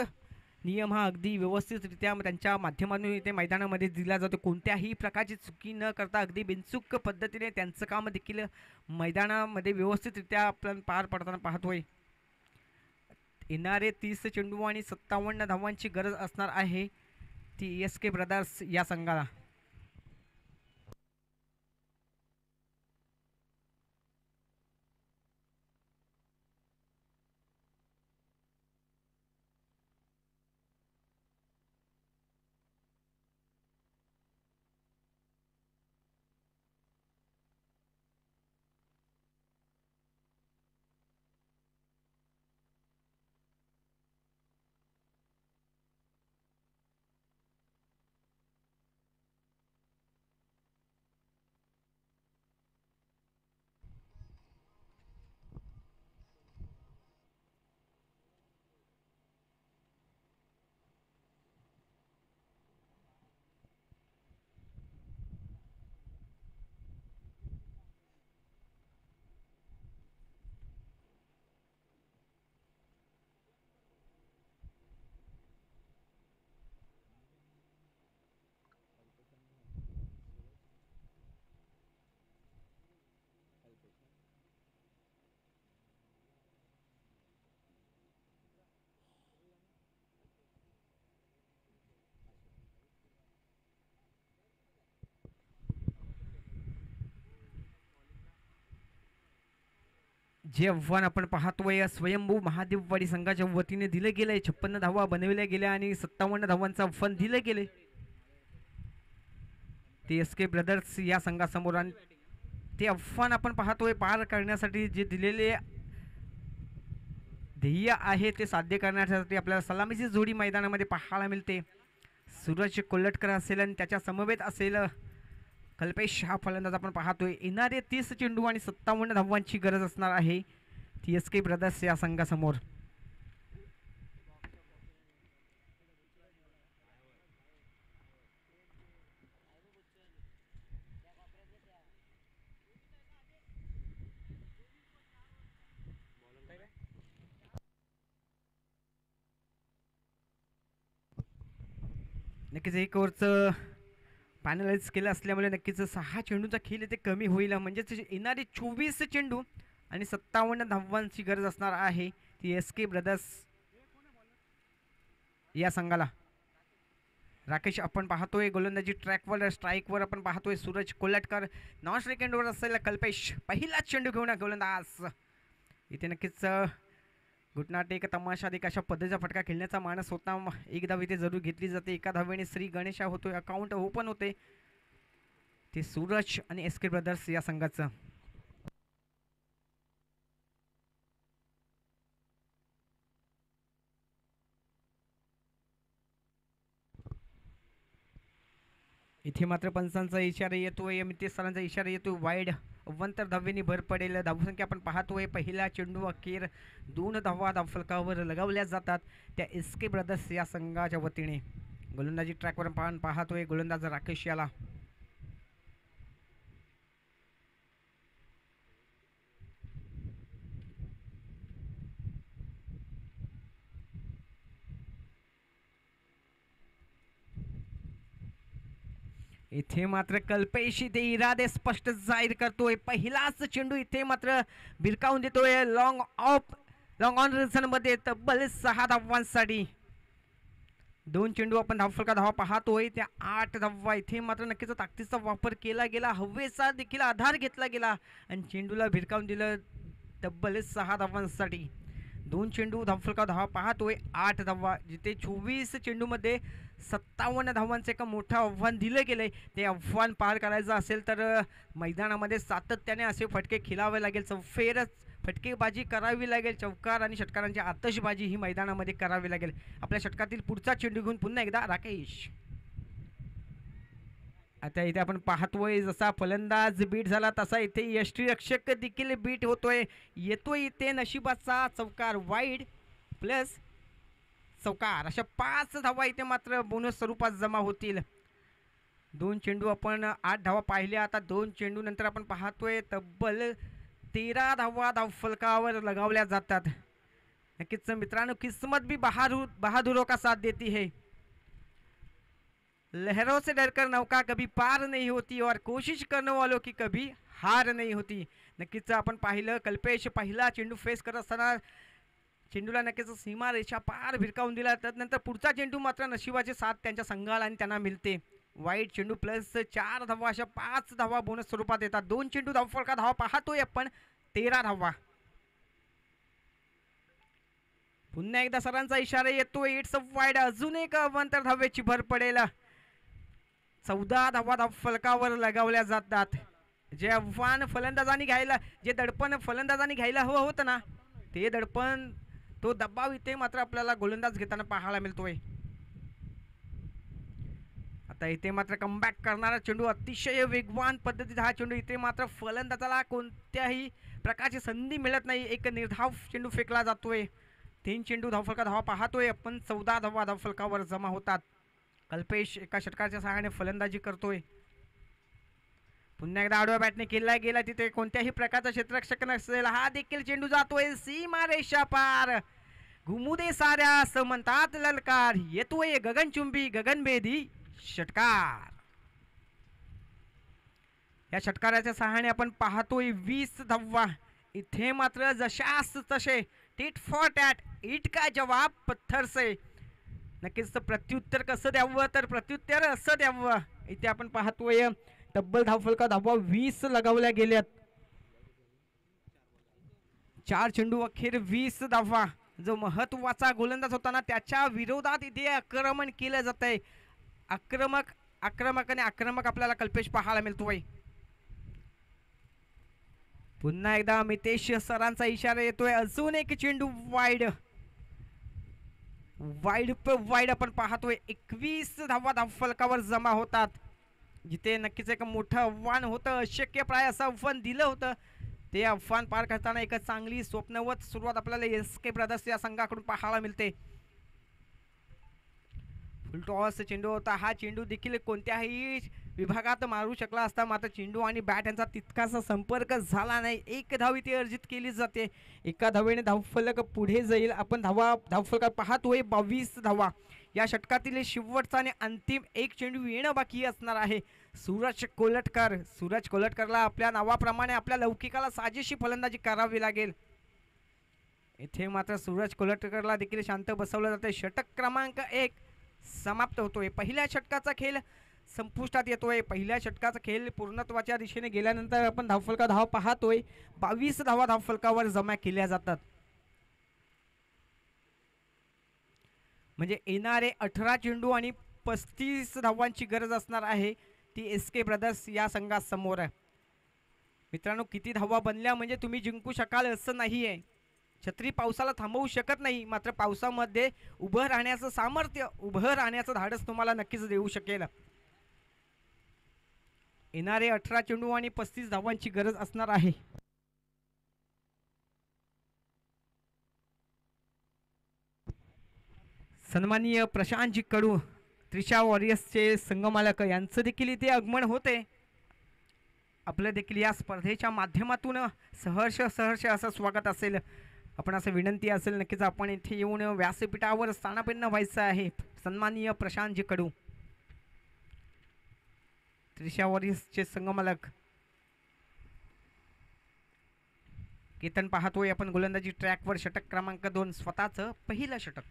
नियम हा अगदी व्यवस्थितरित्या त्यांच्या माध्यमातून इथे मैदानामध्ये दिला जातो. कोणत्याही प्रकारची चुकी न करता अगदी बिनचूक पद्धतीने त्यांचं काम देखील मैदानामध्ये व्यवस्थितरित्या आपण पार पडताना पाहतोय. येणारे 30 चेंडू आणि 57 धावांची गरज असणार आहे ती एसके ब्रदर्स या संघाला. जे आव्हान आपण पाहतोय स्वयंभू महादेववाडी संघाच्या वतीने दिले गेले. 56 धावा बनविल्या गेल्या आणि 57 धावांचं आव्हान दिले गेले ते एसके ब्रदर्स या संघासमोर. आणि ते आव्हान आपण पाहतोय पार करण्यासाठी जे दिलेले ध्येय आहे ते साध्य करण्यासाठी आपल्याला सलामीची जोडी मैदानामध्ये पाहायला मिळते. सूरज कोल्हटकर असेल आणि त्याच्या समवेत असेल कल्पेश हा फलंदाज आपण पाहतोय. येणारे 30 चेंडू आणि 57 धावांची गरज असणार आहे ती एसके ब्रदर्स या संघासमोर. नक्कीच एक ओव्हरचं फायनलाइज केलं असल्यामुळे नक्कीच 6 चेंडूचा खेळ ते कमी होईल. म्हणजेच येणारे 24 चेंडू आणि 57 धावांची गरज असणार आहे ती एसके ब्रदर्स या संघाला. राकेश आपण पाहतोय गोलंदाजी ट्रॅकवर स्ट्राईकवर आपण पाहतोय सूरज कोल्हटकर. नॉन स्ट्राईक एंडवर असलेला कल्पेश पहिला चेंडू घेऊन गोलंदाज. इथे नक्कीच घुटनाट एक तमाशा एक अशा पद्धतीचा फटका खेळण्याचा मानस होता. एक धाव इथे जरूर घेतली जाते. एका धावेने श्री गणेशा होतोय. अकाउंट ओपन होते ते सूरज आणि एस के ब्रदर्स या संघाचं. इथे मात्र पंचांचा इशारा येतोय. मितेश सरांचा इशारा येतोय वाईड. अव्वंतर धावेने भर पडेल. धावसंख्या आपण पाहतोय पहिला चेंडू अखेर 2 धावा धावफलकावर लगावल्या जातात त्या एस के ब्रदर्स या संघाच्या वतीने. गोलंदाजी ट्रॅकवर पाहतोय गोलंदाज राकेश याला. इथे मात्र कल्पेश इथे इरादे स्पष्ट जाहीर करतोय. पहिलाच चेंडू इथे मात्र भिरकावून देतोय लॉंग ऑन रिझन मध्ये तब्बल 6 धावांसाठी. 2 चेंडू आपण धावफलका धावा पाहतोय त्या 8 धावा. इथे मात्र नक्कीच ताकदीचा वापर केला गेला. हवेचा देखील आधार घेतला गेला आणि चेंडूला भिरकावून दिलं तब्बल 6 धावांसाठी. 2 चेंडू धावफलका धावा पाहतोय 8 धावा. जिथे 24 चेंडूमध्ये 57 धावांचं एक मोठं आव्हान दिलं गेलंय. ते आव्हान पार करायचं असेल तर मैदानामध्ये सातत्याने असे फटके खेळावे लागेल. चौफेरच फटकेबाजी करावी लागेल. चौकार आणि षटकारांची आतषबाजी ही मैदानामध्ये करावी लागेल. आपल्या षटकातील पुढचा चेंडू घेऊन पुन्हा एकदा राकेश. आता इथे आपण पाहतोय जसा फलंदाज बीट झाला तसा इथे यष्टीरक्षक देखील बीट होतोय. येतोय इथे नशिबाचा चौकार वाईड प्लस चौकार अशा 5 धावा इथे मात्र बोनस स्वरूपात जमा होतील. 2 चेंडू आपण 8 धावा पाहिल्या. आता 2 चेंडू नंतर आपण पाहतोय तब्बल 13 धावा धावफलकावर लगावल्या जातात. नक्कीच मित्रांनो किस्मत भी बहादुरों का साथ देती है. लहरों से डरकर नौका कभी पार नहीं होती और कोशिश करने वालों की कभी हार नहीं होती. नक्कीच आपण पाहिलं कल्पेश पहिला चेंडू फेस करत असताना चेंडूला नक्कीच सीमा रेषा पार भिरकावून दिला. त्यानंतर पुढचा चेंडू मात्र नशिबाचे साथ त्यांच्या संघाला आणि त्यांना मिळते. वाईट चेंडू प्लस 4 धावा अशा 5 धावा बोनस स्वरूपात येतात. 2 चेंडू धावफलका धावा पाहतोय आपण 13 धावा. पुन्हा एकदा सरांचा इशारा येतोय इट्स वाईड. अजून एक अवांतर धावेची भर पडेल. 14 धावा धावफलकावर लगावल्या जातात. जे आव्हान फलंदाजांनी घ्यायला जे दडपण फलंदाजांनी घ्यायला हवं होतं ना ते दडपण तो दबाव इथे मात्र आपल्याला गोलंदाज घेताना पाहायला मिळतोय. आता इथे मात्र कमबॅक करणारा चेंडू अतिशय वेगवान पद्धतीचा हा चेंडू. इथे मात्र फलंदाजाला कोणत्याही प्रकारची संधी मिळत नाही. एक निर्धाव चेंडू फेकला जातोय. 3 चेंडू धावफलका धावा पाहतोय आपण 14 धावा धावफलकावर जमा होतात. कल्पेश एका षटकाच्या सहाय्याने फलंदाजी करतोय. पुन्हा एकदा आडव्या बॅटने केला गेला. तिथे कोणत्याही प्रकारचा क्षेत्ररक्षक नसेल. हा देखील चेंडू जातोय सीमा रेषा पार. घुमू दे साऱ्या असं म्हणतात ललकार. येतोय गगनचुंबी गगनभेदी षटकार. या षटकाराच्या सहाय्याने आपण पाहतोय 20 धावा. इथे मात्र जशास तसे टिट फॉर टॅट इट का जवाब पत्थर से. नक्कीच प्रत्युत्तर कसं द्यावं तर प्रत्युत्तर असं द्यावं. इथे आपण पाहतोय तब्बल धावफलका धावा 20 लगावल्या गेल्यात. 4 चेंडू अखेर 20 धावा. जो महत्वाचा गोलंदाज होता ना त्याच्या विरोधात इथे आक्रमण केलं जात आहे. आक्रमक आपल्याला कल्पेश पाहायला मिळतोय. पुन्हा एकदा मितेश सरांचा इशारा येतोय. अजून एक चेंडू वाईड आपण पाहतोय 21 धावा धावफलकावर जमा होतात. जिथे नक्कीच एक मोठं आव्हान होतं. अशक्यप्राय असं आव्हान दिलं होतं. ते आव्हान पार करताना एक चांगली स्वप्नवत सुरुवात आपल्याला एस के ब्रदर्स या संघाकडून पाहायला मिळते. फुल टॉस चेंडू होता. हा चेंडू देखील कोणत्याही विभागात मारू शकला असता. मात्र चेंडू आणि बॅट यांचा तितकासा संपर्क झाला नाही. 1 धाव इथे अर्जित केली जाते. एका धावेने धावफलक पुढे जाईल. आपण धावफलक पाहतोय 22 धावा. या षटकातील शेवटचा आणि अंतिम 1 चेंडू येणं बाकी असणार आहे. सूरज कोल्हटकरला आपल्या नावाप्रमाणे आपल्या लौकिकाला साजेशी फलंदाजी करावी लागेल. इथे मात्र सूरज कोल्हटकरला देखील शांत बसवलं जाते. षटक क्रमांक 1 समाप्त होतोय. पहिल्या षटकाचा खेळ संपुष्टात येतोय. पहिल्या षटकाचा खेळ पूर्णत्वाच्या दिशेने गेल्यानंतर आपण धावफलका धाव पाहतोय. 22 धावा धावफलकावर जमा केल्या जातात. म्हणजे येणारे 18 चेंडू आणि 35 धावांची गरज असणार आहे ती SK ब्रदर्स या संघासमोर. मित्रांनो, किती धावा बनल्या म्हणजे तुम्ही जिंकू शकाल असं नाही आहे. छत्री पावसाला थांबवू शकत नाही, मात्र पावसामध्ये उभं राहण्याचं सामर्थ्य, उभं राहण्याचं धाडस तुम्हाला नक्कीच देऊ शकेल. येणारे 18 चेंडू आणि 35 धावांची गरज असणार आहे. सन्माननीय प्रशांतजी कडू, त्रिशा वॉरियर्सचे संघमालक यांचं देखील इथे आगमन होते. आपलं देखील या स्पर्धेच्या माध्यमातून सहर्ष असं स्वागत असेल. आपण असं विनंती असेल नक्कीच आपण इथे येऊन व्यासपीठावर स्थानापन्न व्हायचं आहे. सन्माननीय प्रशांतजी कडू, त्रिशा वॉरियर्सचे संघमालक. केतन पाहतोय आपण गोलंदाजी ट्रॅकवर. षटक क्रमांक 2, स्वतःचं पहिलं षटक.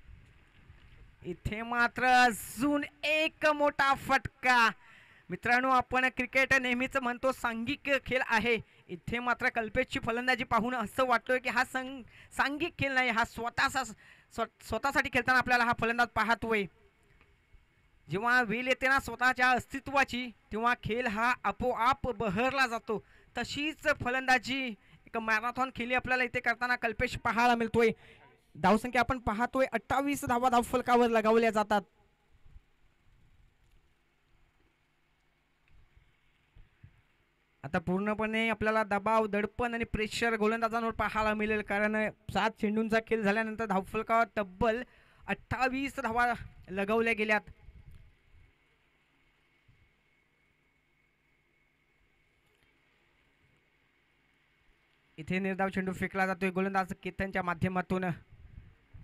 इथे मात्र अजून एक मोठा फटका. मित्रांनो, आपण क्रिकेट नेहमीच म्हणतो सांघिक खेळ आहे. इथे मात्र कल्पेशची फलंदाजी पाहून असं वाटतोय की हा सांघिक खेळ नाही, हा स्वतःसाठी खेळताना आपल्याला हा फलंदाज पाहतोय. जेव्हा वेळ येते ना स्वतःच्या अस्तित्वाची, तेव्हा खेळ हा आपोआप बहरला जातो. तशीच फलंदाजी एक मॅरेथॉन खेळी आपल्याला इथे करताना कल्पेश पाहायला मिळतोय. धावसंख्या आपण पाहतोय 28 धावा धावफलकावर लगावल्या जातात. आता पूर्णपणे आपल्याला दबाव, दडपण आणि प्रेशर गोलंदाजांवर पाहायला मिळेल, कारण 7 चेंडूंचा खेळ झाल्यानंतर धावफलकावर तब्बल 28 धावा लगावल्या गेल्यात. इथे निर्धाव चेंडू फेकला जातोय गोलंदाज केतनच्या माध्यमातून.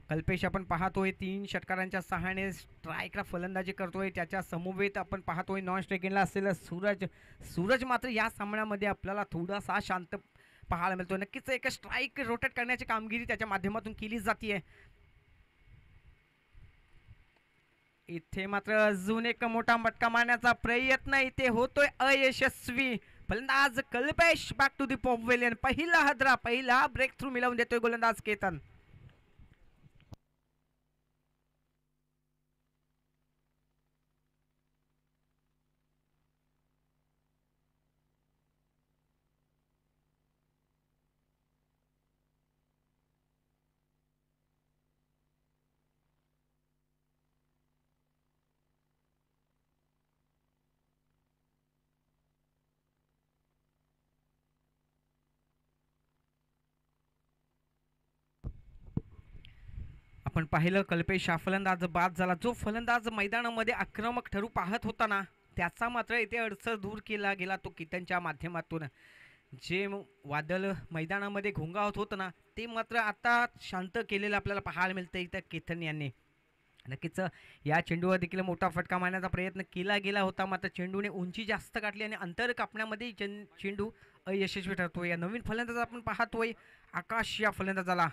कल्पेश आपण पाहतोय 3 षटकारांच्या सहाय्याने स्ट्राईकला फलंदाजी करतोय. त्याच्या समवेत आपण पाहतोय नॉन स्ट्रायकिंगला असलेला सूरज मात्र या सामन्यामध्ये आपल्याला थोडासा शांत पाहायला मिळतो. नक्कीच एक स्ट्राईक रोटेट करण्याची कामगिरी त्याच्या माध्यमातून केली जाते. इथे मात्र अजून एक मोठा मटका मारण्याचा प्रयत्न इथे होतोय, अयशस्वी. फलंदाज Kalpesh back to the pavilion. पहिला ब्रेक थ्रू मिळवून देतोय गोलंदाज केतन. आपण पाहिलं कल्पेश हा फलंदाज बाद झाला. जो फलंदाज मैदानामध्ये आक्रमक ठरू पाहत होता ना, त्याचा मात्र इथे अडसर दूर केला गेला तो केतनच्या माध्यमातून. जे वादळ मैदानामध्ये घोंगावत होतं ना, ते मात्र आता शांत केलेलं आपल्याला पाहायला मिळतं इथं केतन यांनी. नक्कीच या चेंडूवर देखील मोठा फटका मारण्याचा प्रयत्न केला गेला होता, मात्र चेंडूने उंची जास्त गाठली आणि अंतर कापण्यामध्ये चेंडू अयशस्वी ठरतोय. या नवीन फलंदाज आपण पाहतोय आकाश या फलंदाजाला.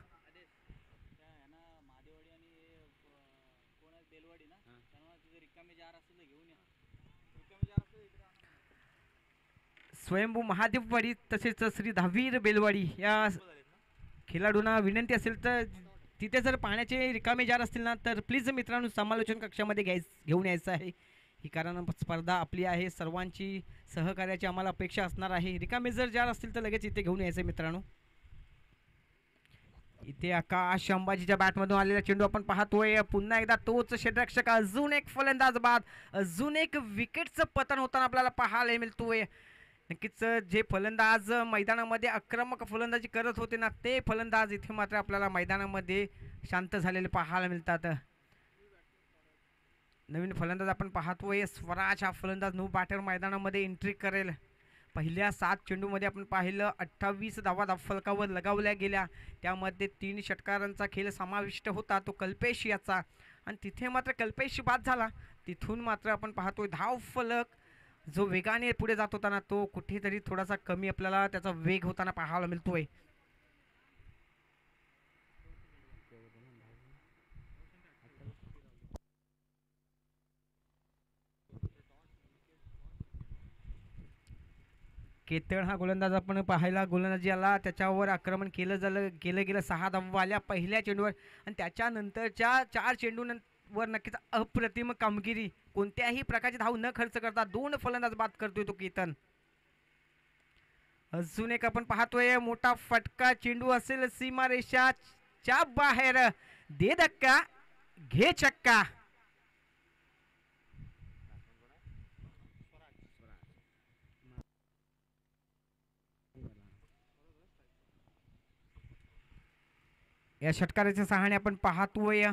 स्वयंभू महादेववाडी तसेच श्री धावीर बेलवाडी या खेळाडूंना विनंती असेल तर तिथे जर पाण्याचे रिकामे जार असतील ना, तर प्लीज मित्रांनो समालोचन कक्षामध्ये घेऊन यायचं आहे. ही कारण स्पर्धा आपली आहे, सर्वांची सहकार्याची आम्हाला अपेक्षा असणार आहे. रिकामे जर जार असतील तर लगेच इथे घेऊन यायचं मित्रांनो. इथे आकाश अंबाजीच्या बॅटमधून आलेला चेंडू आपण पाहतोय. पुन्हा एकदा तोच क्षेत्ररक्षक, अजून एक फलंदाज बाद, अजून एक विकेटचं पतन होताना आपल्याला पाहायला मिळतोय. नक्कीच जे फलंदाज मैदानामध्ये आक्रमक फलंदाजी करत होते ना, ते फलंदाज इथे मात्र आपल्याला मैदानामध्ये शांत झालेले पाहायला मिळतात. नवीन फलंदाज आपण पाहतोय स्वराज हा फलंदाज नो बॅटर मैदानामध्ये एंट्री करेल. पहिल्या 7 चेंडूमध्ये आपण पाहिलं 28 धावा धावफलकावर लगावल्या गेल्या. त्यामध्ये 3 षटकारांचा खेळ समाविष्ट होता, तो कल्पेश याचा. आणि तिथे मात्र कल्पेश बाद झाला. तिथून मात्र आपण पाहतोय धावफलक जो वेगाने पुढे जात होता ना, तो कुठेतरी थोडासा कमी आपल्याला त्याचा वेग होताना पाहायला मिळतोय. केतन हा गोलंदाज आपण पाहायला गोलंदाजी आला, त्याच्यावर आक्रमण केलं गेलं 6 धावा आल्या पहिल्या चेंडूवर आणि त्याच्यानंतरच्या 4 चेंडूंवर नक्कीच अप्रतिम कामगिरी. कोणत्याही प्रकारची धाव न खर्च करता 2 फलंदाज बाद करतोय तो केतन. अजून एक आपण पाहतोय मोठा फटका, चेंडू असेल सीमारेषाच्या बाहेर, दे धक्का घे चक्का. या षटकाराच्या सहाय्याने आपण पाहतोय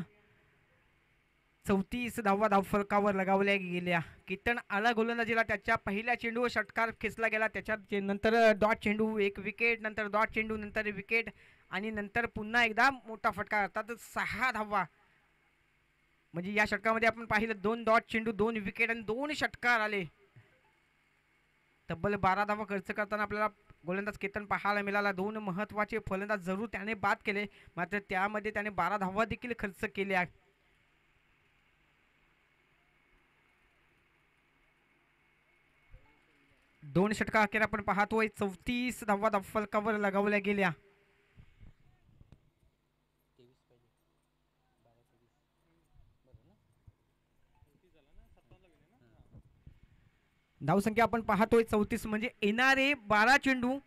34 धावा धावफलकावर लगावल्या गेल्या. केतन आला गोलंदाजीला, त्याच्या पहिल्या चेंडूवर षटकार खेचला गेला, त्याच्यात नंतर डॉट चेंडू, 1 विकेट, नंतर डॉट चेंडू, नंतर विकेट आणि नंतर पुन्हा एकदा मोठा फटका, अर्थात 6 धावा. म्हणजे या षटकामध्ये आपण पाहिलं 2 डॉट चेंडू, 2 विकेट आणि 2 षटकार आले. तब्बल 12 धावा खर्च करताना आपल्याला गोलंदाज केतन पाहायला मिळाला. 2 महत्त्वाचे फलंदाज जरूर त्याने बाद केले, मात्र त्यामध्ये त्याने 12 धावा देखील खर्च केल्या. दोन षटका अखेर आपण पाहतोय 34 धावा धावफलकावर लगावल्या गेल्या. धावसंख्या आपण पाहतोय 34, म्हणजे येणारे 12 चेंडू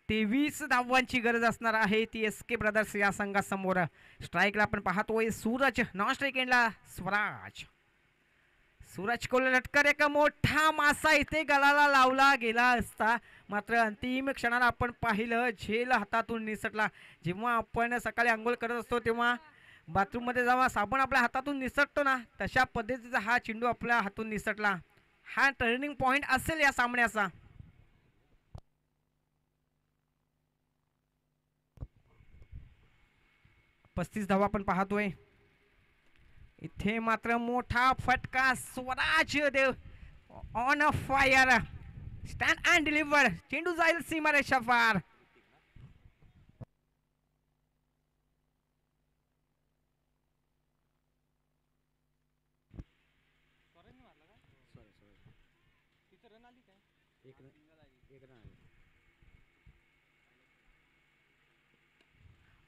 23 धावांची गरज असणार आहे ती एसके ब्रदर्स या संघासमोर. स्ट्राईकला आपण पाहतोय सूरज, नॉन स्ट्राईक एंडला स्वराज. सूरज कोल्हटकर, एक मोठा मासा इथे गळाला लावला गेला असता, मात्र अंतिम क्षणाला आपण पाहिलं झेल हातातून निसटला. जेव्हा आपण सकाळी आंघोळ करत असतो तेव्हा बाथरूममध्ये जेव्हा साबण आपल्या हातातून निसटतो ना, तशा पद्धतीचा हा चेंडू आपल्या हातून निसटला. हा टर्निंग पॉइंट असेल या सामन्याचा. पस्तीस धावा आपण पाहतोय. इथे मात्र मोठा फटका, स्वराज देव on a fire, stand and deliver, चेंडू जाईल सीमारेषा पार.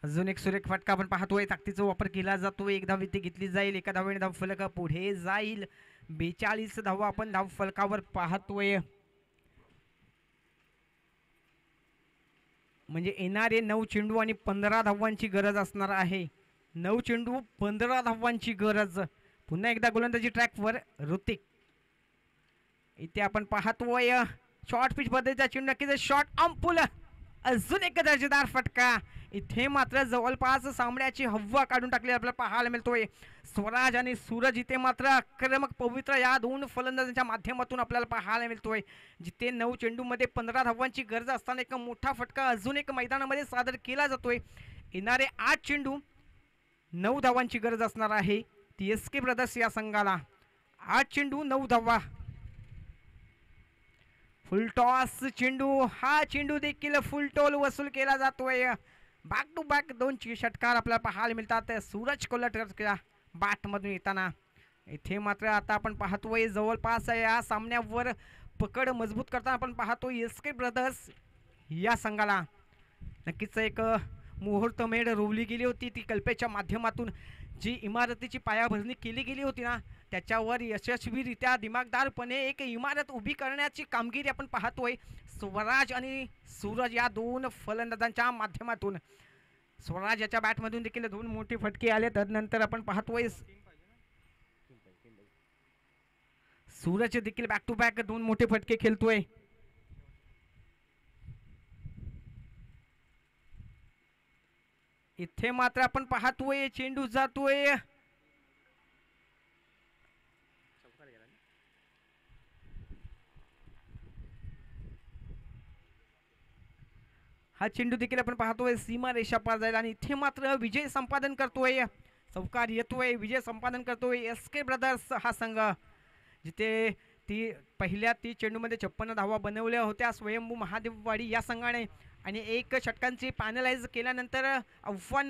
अजून एक सुरेख फटका आपण पाहतोय. ताकदीचा वापर केला जातोय, एक धाव इथे घेतली जाईल, एका धावेने धाव फलक पुढे जाईल. 42 धावा आपण धाव फलकावर पाहतोय. म्हणजे येणारे 9 चेंडू आणि 15 धावांची गरज असणार आहे. 9 चेंडू 15 धावांची गरज. पुन्हा एकदा गोलंदाजी ट्रॅकवर ऋतिक. इथे आपण पाहतोय शॉर्ट पिच पद्धतीचा चेंडू, नक्कीच शॉर्ट अंपुल. अजून एक दर्जेदार फटका. इथे मात्र जवळपास सामन्याची हवा काढून टाकली आपल्याला पाहायला मिळतोय. स्वराज आणि सूरज इथे मात्र आक्रमक पवित्र या 2 फलंदाजांच्या माध्यमातून आपल्याला पाहायला मिळतोय. जिथे 9 चेंडूमध्ये 15 धावांची गरज असताना एक मोठा फटका अजून एक मैदानामध्ये सादर केला जातोय. येणारे 8 चेंडू 9 धावांची गरज असणार आहे ती एसके ब्रदर्स या संघाला. 8 चेंडू 9 धावा. फुलटॉस चेंडू, हा चेंडू देखील फुलटोल वसूल केला जातोय. बॅक टू बॅक 2 षटकार आपल्याला पाहायला मिळतात सूरज कोल्हटकरच्या बॅटमधून येताना. इथे मात्र आता आपण पाहतोय जवळपास या सामन्यावर पकड मजबूत करताना आपण पाहतोय एसके ब्रदर्स या संघाला. नक्कीच एक मुहूर्तमेढ रोवली गेली होती ती कल्पेच्या माध्यमातून. जी इमारतीची पायाभरणी केली गेली होती ना, त्याच्यावर यशस्वीरित्या दिमागदारपणे एक इमारत उभी करण्याची कामगिरी आपण पाहतोय स्वराज आणि सूरज या 2 फलंदाजांच्या माध्यमातून. स्वराज याच्या बॅटमधून देखील 2 मोठे फटके आले. तदनंतर आपण पाहतोय सूरज देखील बॅक टू बॅक 2 मोठे फटके खेळतोय. इथे मात्र आपण पाहतोय चेंडू जातोय. हा चेंडू देखील आपण पाहतोय सीमा रेषा पार जायला आणि इथे मात्र विजय संपादन करतोय. चौकार येतोय, विजय संपादन करतोय एसके ब्रदर्स हा संघ. जिथे ती पहिल्या 30 चेंडूमध्ये 56 धावा बनवल्या होत्या स्वयंभू महादेववाडी या संघाने आणि 1 षटकांची पॅनलाइज केल्यानंतर आव्हान